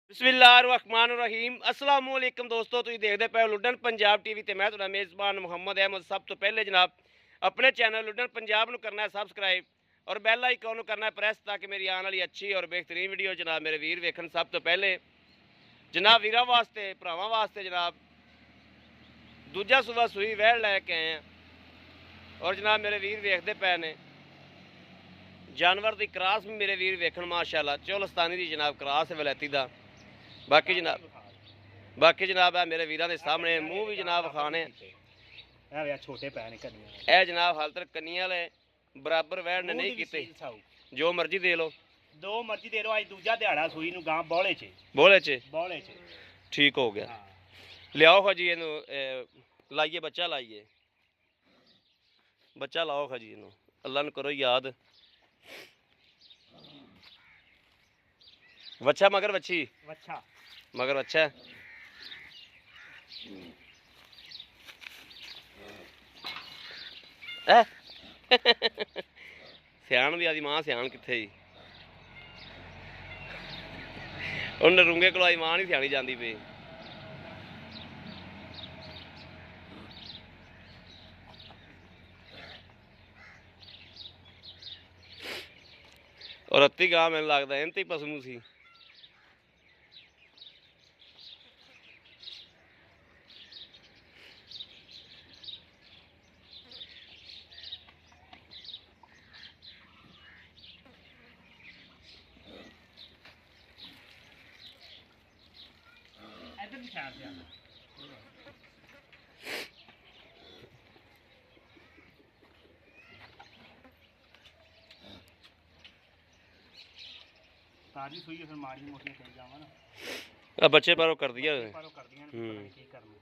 बिस्मिल्लाहिर्रहमानिर्रहीम अस्सलाम वालेकुम दोस्तों, तुम देखते पे लुडन पंजाब टीवी ते मैं तुहाडा मेज़बान मुहम्मद अहमद। सब तो पहले जनाब अपने चैनल लुडन पंजाब नूं करना है सबसक्राइब और बैल आइकन नूं करना है प्रेस ताकि मेरी आने वाली अच्छी और बेहतरीन वीडियो जनाब मेरे वीर वेखन। सब तो पहले जनाब वीरां वास्ते भरावां वास्ते जनाब दूजा सुबह सूई वैड़ लैके आए हैं और जनाब मेरे वीर वेखते पे ने जानवर की क्रास भी मेरे वीर वेखन माशाअल्लाह। चोलस्तानी की जनाब क्रास है वलैती का। बाकी जनाब है मेरे वीर के सामने मूँह भी जनाब खाने छोटे पै ने ए जनाब हाल तक कन्नियां वाले बराबर वैड़ ने नहीं कीते। जो मर्जी दे लो, दो मर्जी दे लो। अज दूजा दिहाड़ा सूई नूं गां बौले च बोले ठीक हो गया। हाँ। लियाओ खा जी इनू लाइए बच्चा लाइए बच्चा लाओ खा जी इनू अल्लाह ने करो याद। बच्चा मगर बच्ची अच्छा मगर अच्छा है। सियाण दी आदी मां सियाण कित्थे जी उन्हें रुंगे कोल आदी मां नहीं सियाणी जाती पई। और अत्ती गां मैनूं लगदा इनते ही पसमू सी। ताजी सूई फिर माड़ी मोटी चल जावा ना। अब बच्चे पर कर दिया कर दिया की करना।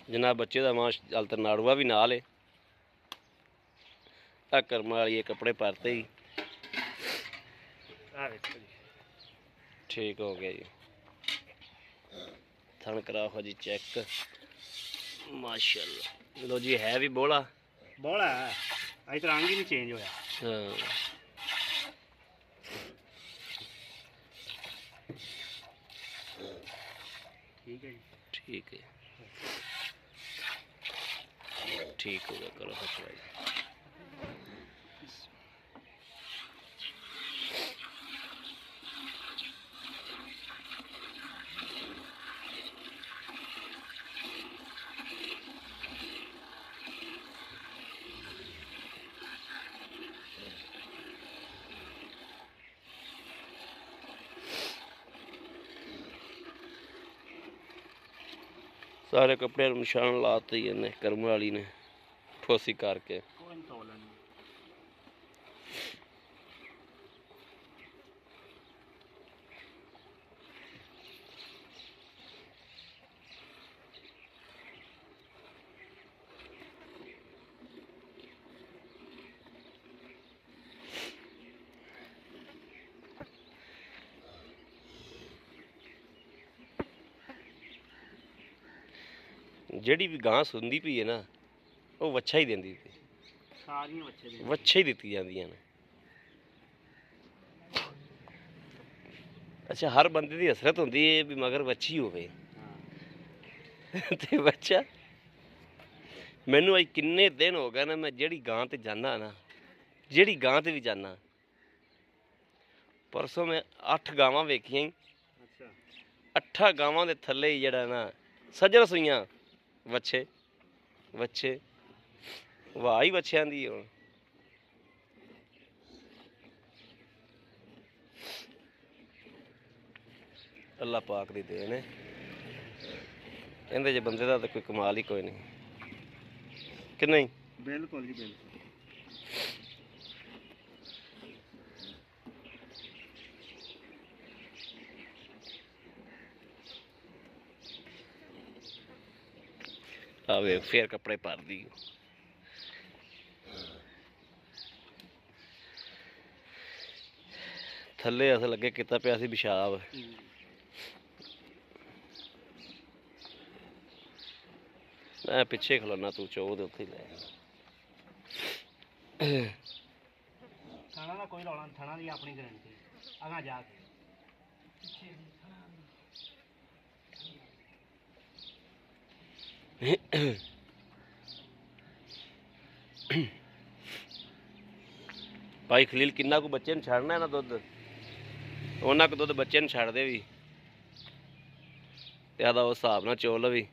जनाब बच्चे का मां अलतर नाड़ुआ भी नाल है। कर्म वाली ये कपड़े परते ही ठीक हो गया जी। थन कराओ जी चेक माशाल्लाह। लो जी है भी बोला है अज तो रंग ही नहीं चेंज होया। हाँ ठीक है जी ठीक है ठीक हो गया। करो भाई सारे कपड़े निशान लाते ही इन्हें कर्म वाली ने ठोसी करके। ਜਿਹੜੀ भी गां सुनती पी है ना वो वच्छा ही देंदी पई। सारियां वच्छा ही दित्ती जांदियां ने। अच्छा हर बंदे की हसरत होंदी है भी मगर वच्छी होवे ते बच्चा। मैनू अज किन्ने दिन हो गए ना मैं जेड़ी गां ते जाना ना जेड़ी गां ते भी जाना। परसों मैं 8 गावां वेखियां ही। 8 गावां दे थल्ले ही जेड़ा ना सजर सूइयां वच्छे वच्छे वाह ही बच्चों की हुण। अल्लाह पाक दी देन है। इहदे च बंदे दा तो कोई कमाल ही कोई नहीं कि नहीं। बिल्कुल जी बिल्कुल। आवे फिर कपड़े भर दी। थल्ले अस लगे किता पिया सी पेशाब। ਮੈਂ ਪਿੱਛੇ ਖਲੋਣਾ ਤੂੰ ਚੋ ਦੇ ਉੱਥੇ ਹੀ ਲੈ ਥਣਾ ਦਾ ਕੋਈ ਰੌਲਾ ਨਹੀਂ, ਥਣਾ ਦੀ ਆਪਣੀ ਗਰੰਟੀ ਅਗਾਂ ਜਾ ਕੇ ਭਾਈ ਖਲੀਲ ਕਿੰਨਾ ਕੁ ਬੱਚੇ ਨੂੰ ਛੱਡਣਾ ਨਾ ਦੁੱਧ ਉਹਨਾਂ ਕੁ ਦੁੱਧ ਬੱਚੇ ਨੂੰ ਛੱਡ ਦੇ ਵੀ ਤੇ ਆਦਾ ਉਸ ਹਿਸਾਬ ਨਾਲ ਚੋ ਲਵੀ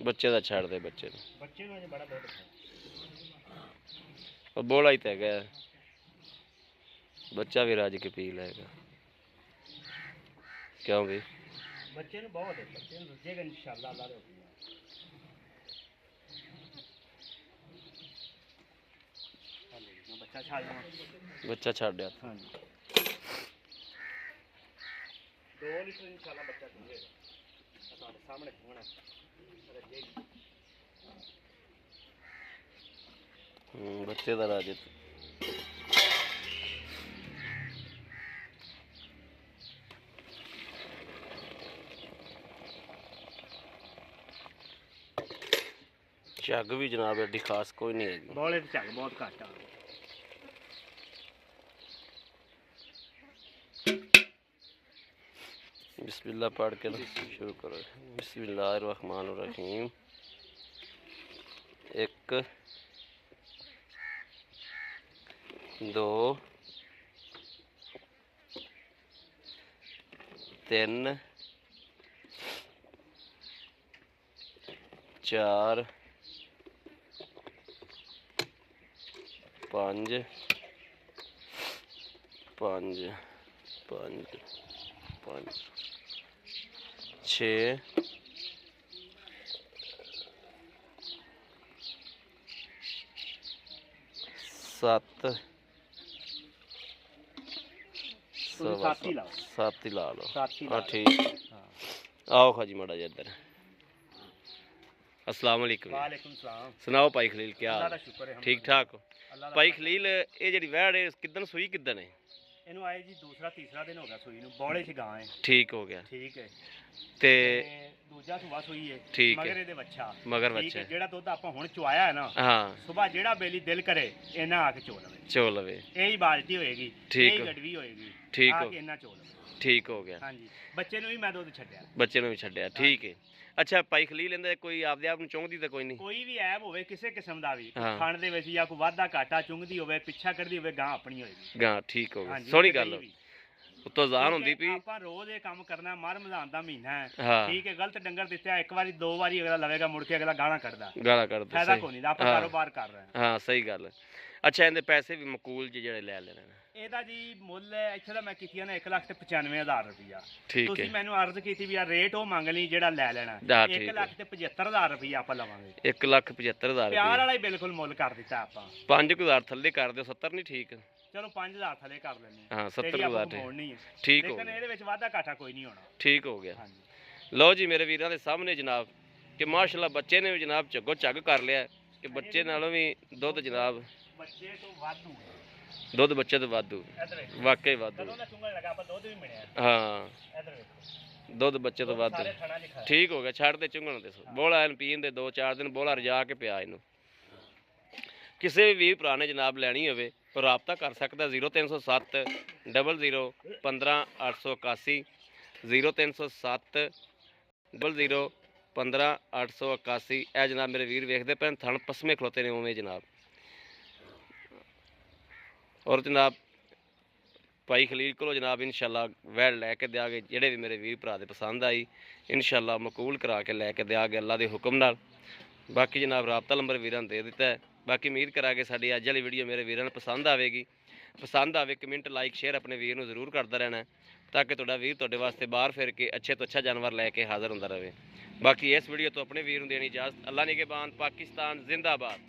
ਬੱਚੇ ਦਾ ਛੱਡ ਦੇ ਬੱਚੇ ਨੂੰ ਅਜੇ ਬੜਾ ਦੁੱਧ ਉਹ ਬੋਲਾ ਹੀ ਤਾਂ ਹੈਗਾ ਬੱਚਾ ਵੀ ਰੱਜ ਕੇ ਪੀ ਲਏਗਾ ਕਿਉਂ ਵੀ ਬੱਚੇ ਨੂੰ ਬਹੁਤ ਹੈ, ਬੱਚੇ ਨੂੰ ਰੁੱਝੇਗਾ ਇਨਸ਼ਾਅੱਲਾ ਅੱਲਾ ਦੇ ਹੁਕਮ ਬੱਚਾ ਛੱਡ ਦੇਵਾਂ ਬੱਚਾ ਛੱਡਿਆ ਹਾਂਜੀ 2 ਲੀਟਰ ਇਨਸ਼ਾਅੱਲਾ ਬੱਚਾ ਪੀਏਗਾ ਤੁਹਾਡੇ ਸਾਹਮਣੇ ਹੋਣਾ ਬੱਚੇ ਦਾ ਰਾਜ ਝੱਗ ਵੀ ਜਨਾਬ ਐਡੀ ਖਾਸ ਕੋਈ ਨਹੀਂ ਹੈਗੀ ਬੋਲੇ ਤੇ ਝੱਗ ਬਹੁਤ ਘੱਟ ਆ बिस्मिल्लाह पढ़ के शुरू करो बिस्मिल्लाहिर्रहमानिर्रहीम 1 2 3 4 5 5 5 5 6 7 7 ਹੀ ਲਾਓ 7 ਹੀ ਲਾ ਲਓ 7 ਹੀ ਹਾਂ ਲਾ ठीक ਹਾਂ आओ खाजी माड़ा जी इधर अस्सलाम वालेकुम ਵਾਲੇकुम ਸਲਾਮ सुनाओ भाई खलील क्या ਅੱਲਾ हाल ਦਾ है? ਸ਼ੁਕਰ ਹੈ ठीक ठाक हो ਅੱਲਾ ਦਾ भाई खलील ये ਜਿਹੜੀ ਵਹਿੜ ਹੈ ਕਿਦਨ ਸੂਈ ਕਿਦਨ ਹੈ ਇਹਨੂੰ ਆਏ ਜੀ ਦੂਸਰਾ ਤੀਸਰਾ ਦਿਨ ਹੋ ਗਿਆ ਸੂਈ ਨੂੰ ਬੋਲੇ ਚ ਗਾਂ ਹੈ ठीक हो गया ਠੀਕ ਹੈ ਤੇ ਤੇ ਦੂਜਾ ਸੁਬਾ ਸੂਈ ਹੈ ਠੀਕ ਹੈ। ਮਗਰ ਇਹਦੇ ਬੱਚਾ ਮਗਰ ਠੀਕ ਬੱਚਾ ਹੈ, ਹੈ। ਜਿਹੜਾ ਦੁੱਧ ਆਪਾਂ ਹੁਣ ਚੁਆਇਆ ਹੈ ਨਾ ਹਾਂ ਸੁਬਾ ਜਿਹੜਾ ਬੇਲੀ ਦਿਲ ਕਰੇ ਇਹਨਾਂ ਆ ਕੇ ਚੋ ਲਵੇ ਚੋ ਲਵੇ ਇਹੀ ਬਾਲਟੀ ਹੋਏਗੀ ਠੀਕ ਇਹੀ ਹੈ। ਗੜਵੀ ਹੋਏਗੀ ਠੀਕ ਆ ਹੋ ਕੇ ਇਹਨਾਂ ਚੋ ਲਵੇ ਠੀਕ ਹੋ ਗਿਆ ਹਾਂਜੀ ਬੱਚੇ ਨੂੰ ਵੀ ਮੈਂ ਦੁੱਧ ਛੱਡਿਆ ਬੱਚੇ ਨੂੰ ਵੀ ਛੱਡਿਆ ਠੀਕ ਹੈ ਅੱਛਾ ਭਾਈ ਖਲੀਲ ਇਹਦਾ ਕੋਈ ਆਪਦੇ ਆਪ ਨੂੰ ਚੁੰਗਦੀ ਤਾਂ ਕੋਈ ਨਹੀਂ ਕੋਈ ਵੀ ਐਬ ਹੋਵੇ ਕਿਸੇ ਕਿਸਮ ਦਾ ਵੀ ਹਾਂ। ਖਾਣ ਦੇ ਵਿੱਚ ਜਾਂ ਕੋਈ ਵਾਧਾ ਘਾਟਾ ਚੁੰਗਦੀ ਹੋਵੇ ਪਿੱਛਾ ਕਰਦੀ ਹੋਵੇ ਗਾਂ ਆਪਣੀ ਹੋਏਗੀ ਗਾਂ ਠੀਕ ਹੋ ਗਿਆ ਹਾਂਜੀ, ਸੋਹਣੀ ਤੇ ਗੱਲ ਦਹੀਂ ਹੋ ਵੀ। ਉੱਤੋਂ ਜ਼ਾਨ ਠੀਕ ਹੁੰਦੀ ਹੈ, ਪਈ। ਆਪਾਂ ਰੋਜ਼ ਇਹ ਕੰਮ ਕਰਨਾ, ਮਰ ਰਮਜ਼ਾਨ ਦਾ ਮਹੀਨਾ ਹੈ, ਹਾਂ ਠੀਕ ਹੈ। ਗਲਤ ਡੰਗਰ ਦਿੱਤਾ ਇੱਕ ਵਾਰੀ ਦੋ ਵਾਰੀ ਅਗਲਾ ਲਵੇਗਾ, ਮੁੜ ਕੇ ਅਗਲਾ ਗਾਲਾਂ ਕੱਢਦਾ, ਗਾਲਾਂ ਕੱਢਦੇ ਫਾਇਦਾ ਸਹੀ। ਕੋਈ ਨਹੀਂ, ਆਪਾਂ ਹਾਂ ਕਾਰੋਬਾਰ ਕਰ ਰਹੇ ਹਾਂ। ਹਾਂ ਸਹੀ ਗੱਲ ਹੈ। ਅੱਛਾ ਇਹਦੇ ਪੈਸੇ ਵੀ ਮਕੂਲ ਜਿਹੇ ਜਿਹੜੇ ਲੈ ਲੈਣੇ ਨੇ। ਇਹਦਾ ਜੀ ਮੁੱਲ ਇੱਥੇ ਦਾ ਮੈਂ ਕੀਤੀ ਨਾ 1,95,000 ਰੁਪਇਆ। ਠੀਕ ਤੁਸੀਂ ਹੈ। ਮੈਨੂੰ ਅਰਜ਼ ਕੀਤੀ ਵੀ ਆ ਰੇਟ ਉਹ ਮੰਗ ਲਈ ਜਿਹੜਾ ਲੈ ਲੈਣਾ। ਹਾਂ, ਠੀਕ ਹੈ। 1,75,000 ਰੁਪਇਆ ਆਪਾਂ ਲਵਾਂਗੇ। 1,75,000 ਪਿਆਰ ਰੁਪਏ। ਵਾਲਾ ਹੀ ਬਿਲਕੁਲ ਮੁੱਲ ਕਰ ਦਿੱਤਾ ਆਪਾਂ। 5,000 ਥੱਲੇ ਕਰ ਦਿਓ, 70 ਨਹੀਂ ਠੀਕ? ਚਲੋ 5,000 ਥੱਲੇ ਕਰ ਲੈਣੇ। ਹਾਂ 70,000 ਨਹੀਂ ਹੈ, ਠੀਕ ਹੋ ਲੇਕਿਨ ਗਿਆ। ਇਹਦੇ ਵਿੱਚ ਵਾਧਾ ਘਾਟਾ ਕੋਈ ਨਹੀਂ ਹੋਣਾ। ਠੀਕ ਹੋ ਗਿਆ। ਹਾਂਜੀ ਲਓ ਜੀ ਮੇਰੇ ਵੀਰਾਂ ਦੇ ਸਾਹਮਣੇ ਜਨਾਬ ਕਿ ਮਾਸ਼ਾਅੱਲਾ ਬੱਚੇ ਨੇ ਵੀ ਜਨਾਬ ਝੱਗੋ ਝੱਗ ਕਰ ਲਿਆ ਕਿ ਬੱਚੇ ਨਾਲੋਂ ਵੀ ਦੁੱਧ ਜਨਾਬ, ਬੱਚੇ ਤੋਂ ਵਾਧੂ ਦੁੱਧ ਬੱਚੇ ਤੋਂ ਵਾਧੂ, ਇਧਰ ਵੇਖੋ ਵਾਕਈ ਵਾਧੂ। ਕਦੋਂ ਦਾ ਚੁੰਗਾ ਲਗਾ, ਆਪਾਂ ਦੁੱਧ ਵੀ ਮਿਲਿਆ। ਹਾਂ ਇਧਰ ਵੇਖੋ ਦੁੱਧ ਬੱਚੇ ਤੋਂ ਵਾਧੂ। ਸਾਰੇ ਥਣਾ ਲਿਖਾ ਠੀਕ ਹੋ ਗਿਆ। ਛੱਡ ਦੇ ਚੁੰਗਣ ਤੇ ਬੋਲਾ ਇਹਨੂੰ ਪੀਣ ਦੇ 2-4 ਦਿਨ ਬੋਲਾ ਰਜਾ ਕੇ ਪਿਆ ਇਹਨੂੰ। ਕਿਸੇ ਵੀ ਵੀਰ ਭਰਾ ਨੇ ਜਨਾਬ ਲੈਣੀ ਹੋਵੇ ਤਾਂ ਰਾਬਤਾ ਕਰ ਸਕਦਾ 0307 00 15 881 0307 00 15 881। ਇਹ ਜਨਾਬ ਮੇਰੇ ਵੀਰ ਵੇਖਦੇ ਪੈਣ ਥਣ ਪਸਮੇ ਖਲੋਤੇ ਨੇ ਉਵੇਂ ਜਨਾਬ। ਔਰ ਜਨਾਬ ਭਾਈ ਖਲੀਲ ਕੋਲੋਂ ਜਨਾਬ ਇਨਸ਼ਾਅੱਲਾ ਵੈੜ ਲੈ ਕੇ ਦਿਆਂਗੇ, ਜਿਹੜੇ ਵੀ ਮੇਰੇ ਵੀਰ ਭਰਾ ਦੇ ਪਸੰਦ ਆਈ ਇਨਸ਼ਾਅੱਲਾ ਮਕਬੂਲ ਕਰਾ ਕੇ ਲੈ ਕੇ ਦਿਆਂਗੇ ਅੱਲਾ ਦੇ ਹੁਕਮ ਨਾਲ। ਬਾਕੀ ਜਨਾਬ ਰਾਬਤਾ ਨੰਬਰ ਵੀਰਾਂ ਨੂੰ ਦੇ ਦਿੱਤਾ ਹੈ। ਬਾਕੀ ਉਮੀਦ ਕਰਾਂਗੇ ਸਾਡੀ ਅੱਜ ਵਾਲੀ ਵੀਡੀਓ ਮੇਰੇ ਵੀਰਾਂ ਨੂੰ ਪਸੰਦ ਆਵੇਗੀ। ਪਸੰਦ ਆਵੇ ਕਮੈਂਟ ਲਾਈਕ ਸ਼ੇਅਰ ਆਪਣੇ ਵੀਰ ਨੂੰ ਜ਼ਰੂਰ ਕਰਦਾ ਰਹਿਣਾ ਤਾਂ ਕਿ ਤੁਹਾਡਾ ਵੀਰ ਤੁਹਾਡੇ ਵਾਸਤੇ ਬਾਹਰ ਫਿਰ ਕੇ ਅੱਛੇ ਤੋਂ ਅੱਛਾ ਜਾਨਵਰ ਲੈ ਕੇ ਹਾਜ਼ਰ ਹੁੰਦਾ ਰਹੇ। ਬਾਕੀ ਇਸ ਵੀਡੀਓ ਤੋਂ ਆਪਣੇ ਵੀਰ ਨੂੰ ਦੇਣੀ ਇਜਾਜ਼ਤ। ਅੱਲਾ ਨਿਗਹਿਬਾਨ। ਪਾਕਿਸਤਾਨ ਜ਼ਿੰਦਾਬਾਦ।